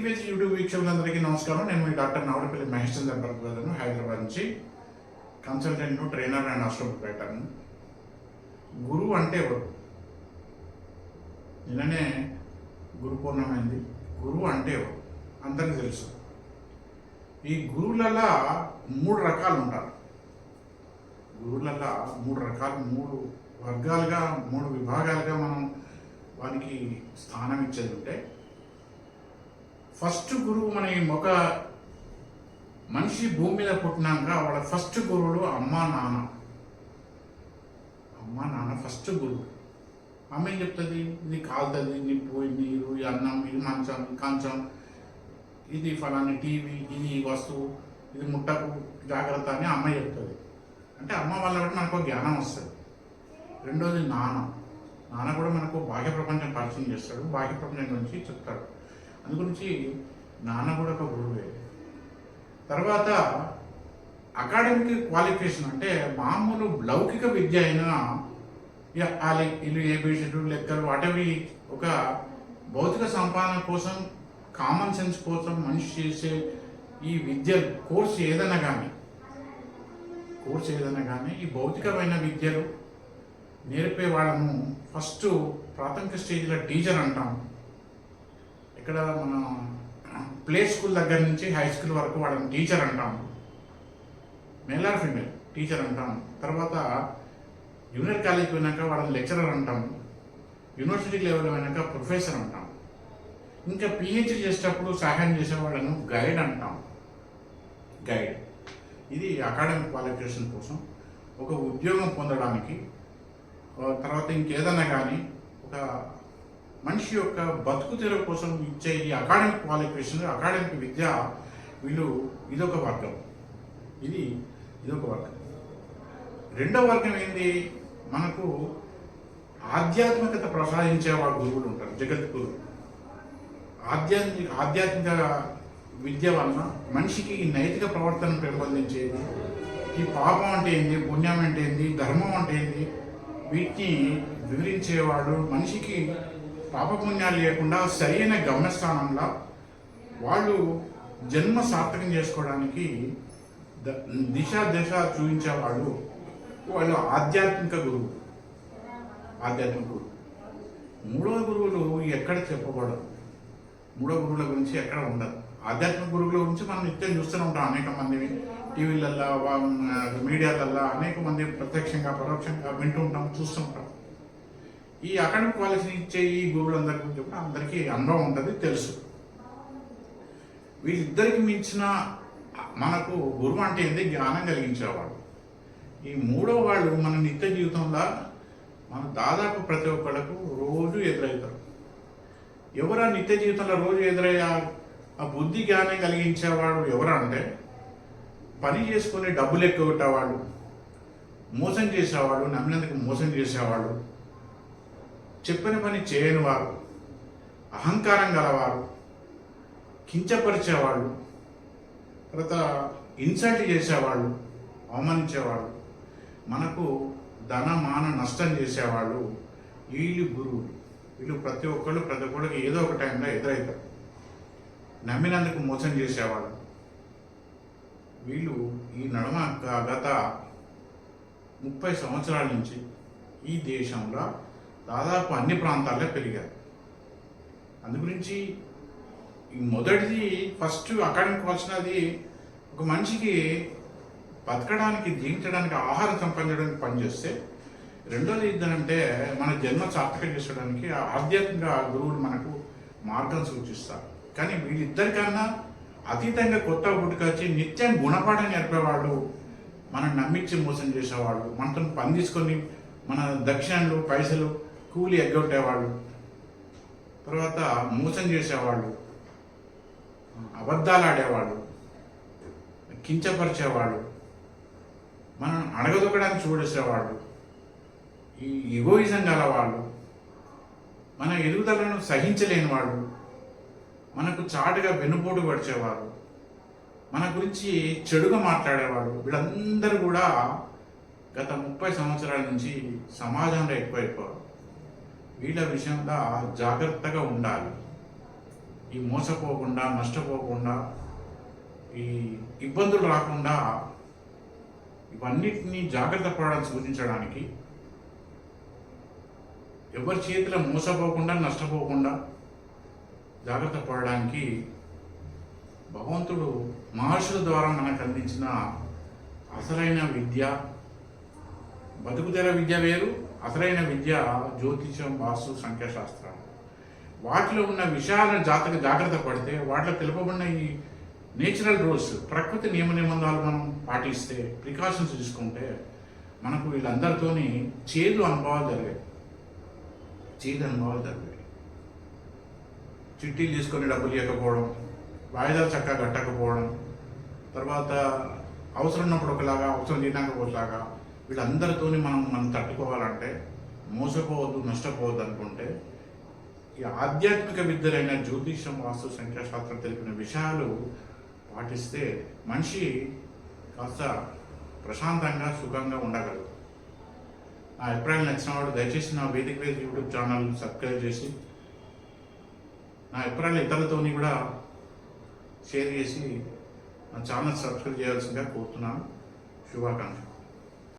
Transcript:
TVS YouTube వీక్షకులందరికీ నమస్కారం. నేను మీ డాక్టర్ నావడపల్లి మహేష్ చంద్ర భరద్వాజను, హైదరాబాద్ నుంచి కన్సల్టెంట్, ట్రైనర్ అండ్ ఆస్ట్రోపైటర్ను. గురువు అంటే ఎవరు? నిన్ననే గురు పూర్ణమైంది. గురువు అంటే ఎవరు అందరికీ తెలుసు. ఈ గురువులలో 3 రకాలు ఉంటారు. గురువులలో 3 రకాలు, 3 వర్గాలుగా, 3 విభాగాలుగా మనం వానికి స్థానం ఇచ్చేది ఉంటే, ఫస్ట్ గురువు మన ఒక మనిషి భూమి మీద పుట్టినాక వాళ్ళ ఫస్ట్ గురువులు అమ్మ నాన్న. అమ్మ నాన్న ఫస్ట్ గురువు. అమ్మ ఏం చెప్తుంది? ఇది కాలుతుంది, నిప్పు, నీరు, ఈ అన్నం, ఇది మంచం, కంచం, ఇది ఫలాని టీవీ, ఇది వస్తువు, ఇది ముట్టకు, జాగ్రత్త అని అమ్మ చెప్తుంది. అంటే అమ్మ వల్ల బట్టి మనకు జ్ఞానం వస్తుంది. రెండోది నాన్న. నాన్న కూడా మనకు బాహ్య ప్రపంచం పరిచయం చేస్తాడు, బాహ్య ప్రపంచం గురించి చెప్తాడు. అందు గురించి నాన్న కూడా ఒక గురువే. తర్వాత అకాడమిక్ క్వాలిఫికేషన్ అంటే మామూలు లౌకిక విద్య అయినా, ఇల్లు, ఏబిసిడు, లెక్కలు, వాటవి ఒక భౌతిక సంపాదన కోసం, కామన్ సెన్స్ కోసం మనిషి చేసే ఈ విద్య కోర్సు ఏదైనా కానీ ఈ భౌతికమైన విద్యలు నేర్పే వాళ్ళము ఫస్ట్ ప్రాథమిక స్టేజ్లో టీచర్ అంటాం. ఇక్కడ మన ప్లే స్కూల్ దగ్గర నుంచి హై స్కూల్ వరకు వాళ్ళని టీచర్ అంటాం. మేల్ ఆర్ ఫీమేల్ టీచర్ అంటాం. తర్వాత జూనియర్ కాలేజ్కి పోయినాక వాళ్ళని లెక్చరర్ అంటాం. యూనివర్సిటీ లెవెల్ అయినాక ప్రొఫెసర్ అంటాం. ఇంకా పిహెచ్డి చేసేటప్పుడు సహాయం చేసే వాళ్ళను గైడ్ అంటాం. గైడ్. ఇది అకాడమిక్ క్వాలిఫికేషన్ కోసం, ఒక ఉద్యోగం పొందడానికి, తర్వాత ఇంకేదన్నా కానీ ఒక మనిషి యొక్క బతుకు తెరువు కోసం ఇచ్చే ఈ అకాడమిక్ క్వాలిఫికేషన్, అకాడమిక్ విద్య, ఇదొక వర్గం. ఇదొక వర్గం. రెండవ వర్గం ఏంది? మనకు ఆధ్యాత్మికత ప్రసాదించే వాళ్ళ గురువులు ఉంటారు. జగద్గురు. ఆధ్యాత్మిక విద్య వలన మనిషికి ఈ నైతిక ప్రవర్తన పెంపొందించేది, ఈ పాపం అంటే ఏంది, పుణ్యం అంటే ఏంది, ధర్మం అంటే ఏంది, వీటిని వివరించేవాడు. మనిషికి పాపపుణ్యాలు లేకుండా సరైన గమనస్థానంలో వాళ్ళు జన్మ సార్థకం చేసుకోవడానికి దిశ చూపించేవాడు. వాళ్ళు ఆధ్యాత్మిక గురువు. మూడవ గురువులు ఎక్కడ చెప్పకూడదు. మూడవ గురువుల గురించి ఎక్కడ ఉండదు. ఆధ్యాత్మిక గురువుల గురించి మనం నిత్యం చూస్తూనే ఉంటాం. అనేక మంది టీవీలల్లో, మీడియాలల్లో అనేక మంది ప్రత్యక్షంగా పరోక్షంగా వింటూ ఉంటాం, చూస్తుంటాం. ఈ అకాడమిక్ క్వాలిఫికేషన్ ఇచ్చే ఈ గురువులందరి గురించి కూడా అందరికీ అనుభవం ఉంటుంది, తెలుసు. వీళ్ళిద్దరికి మించిన మనకు గురువు అంటే ఏంది? జ్ఞానం కలిగించేవాడు. ఈ మూడో వాళ్ళు మన నిత్య జీవితంలో మన దాదాపు ప్రతి ఒక్కళ్ళకు రోజు ఎదురవుతారు. ఎవరా నిత్య జీవితంలో రోజు ఎదురయ్యా ఆ బుద్ధి జ్ఞానం కలిగించేవాడు ఎవరు అంటే, పని చేసుకొని డబ్బులు ఎక్కువట్టేవాడు, మోసం చేసేవాడు, నమ్మినందుకు మోసం చేసేవాడు, చెప్పిన పని చేయని వారు, అహంకారం గలవారు, కించపరిచేవాళ్ళు, తర్వాత ఇన్సల్ట్ చేసేవాళ్ళు, అవమానించేవాళ్ళు, మనకు ధన మాన నష్టం చేసేవాళ్ళు, వీళ్ళు గురువులు. వీళ్ళు ప్రతి ఒక్కళ్ళకి ఏదో ఒక టైంలో ఎదురవుతారు. నమ్మినందుకు మోసం చేసేవాళ్ళు వీళ్ళు. ఈ నడుమ గత 30 సంవత్సరాల నుంచి ఈ దేశంలో దాదాపు అన్ని ప్రాంతాల్లో పెరిగారు. అందుగురించి ఈ మొదటిది ఫస్ట్ అకాడమిక్ వచ్చినది ఒక మనిషికి బతకడానికి, జీవించడానికి, ఆహారం సంపాదించడానికి పనిచేస్తే, రెండోది ఏంటంటే మన జన్మ సార్థకం చేసుకోవడానికి ఆధ్యాత్మిక గురువులు మనకు మార్గం సూచిస్తారు. కానీ వీళ్ళిద్దరికన్నా అతీతంగా కొత్త పుట్టుకొచ్చి నిత్యం గుణపాఠం నేర్పేవాళ్ళు, మనం నమ్మించి మోసం చేసేవాళ్ళు, మనతో పని తీసుకొని మన దక్షిణలు, పైసలు, కూలి ఎగ్గొట్టేవాళ్ళు, తర్వాత మోసం చేసేవాళ్ళు, అబద్ధాలు ఆడేవాళ్ళు, కించపరిచేవాళ్ళు, మనం అడగదొక్కడానికి చూడేసేవాళ్ళు, ఈ ఎగోయిజం గలవాళ్ళు, మన ఎదుగుదలను సహించలేని వాళ్ళు, మనకు చాటుగా వెన్నుపోటు పడిచేవారు, మన గురించి చెడుగా మాట్లాడేవాడు. వీళ్ళందరూ కూడా గత 30 సంవత్సరాల నుంచి సమాజంలో ఎక్కువైపోయారు. వీళ్ళ విషయంలో జాగ్రత్తగా ఉండాలి. ఈ మోసపోకుండా, నష్టపోకుండా, ఈ ఇబ్బందులు రాకుండా ఇవన్నిటినీ జాగ్రత్త పడాలని సూచించడానికి, ఎవరి చేతిలో మోసపోకుండా, నష్టపోకుండా జాగ్రత్త పడడానికి భగవంతుడు మహర్షుల ద్వారా మనకు అందించిన అసలైన విద్య, బతుకుతెర విద్య వేరు, అసలైన విద్య జ్యోతిషం, వాస్తు, సంఖ్యాశాస్త్రం. వాటిలో ఉన్న విషయాలను జాగ్రత్త పడితే, వాటిలో తెలుపబడిన ఈ నేచురల్ రూల్స్, ప్రకృతి నియమ నిబంధనలు మనం పాటిస్తే, ప్రికాషన్స్ తీసుకుంటే మనకు వీళ్ళందరితోని చేదు అనుభవాలు జరిగాయి. చిట్టీలు తీసుకొని డబ్బులు ఇవ్వకపోవడం, వాయిదాలు చక్కగా కట్టకపోవడం, తర్వాత అవసరం ఉన్నప్పుడు ఒకలాగా, అవసరం లేనాక ఒకలాగా, వీళ్ళందరితోని మనం తట్టుకోవాలంటే, మోసపోవద్దు, నష్టపోవద్దు అనుకుంటే ఈ ఆధ్యాత్మిక విద్యలైన జ్యోతిషం, వాస్తు, సంఖ్యాశాస్త్రం తెలిపిన విషయాలు పాటిస్తే మనిషి కాస్త ప్రశాంతంగా, సుఖంగా ఉండగలరు. నా అభిప్రాయాలు నచ్చిన వాడు దయచేసి నా వేదిక వేదిక యూట్యూబ్ ఛానల్ సబ్స్క్రైబ్ చేసి నా అభిప్రాయాలు ఇతరులతోని కూడా షేర్ చేసి నా ఛానల్ సబ్స్క్రైబ్ చేయాల్సిందిగా కోరుతున్నాను. శుభాకాంక్షలు.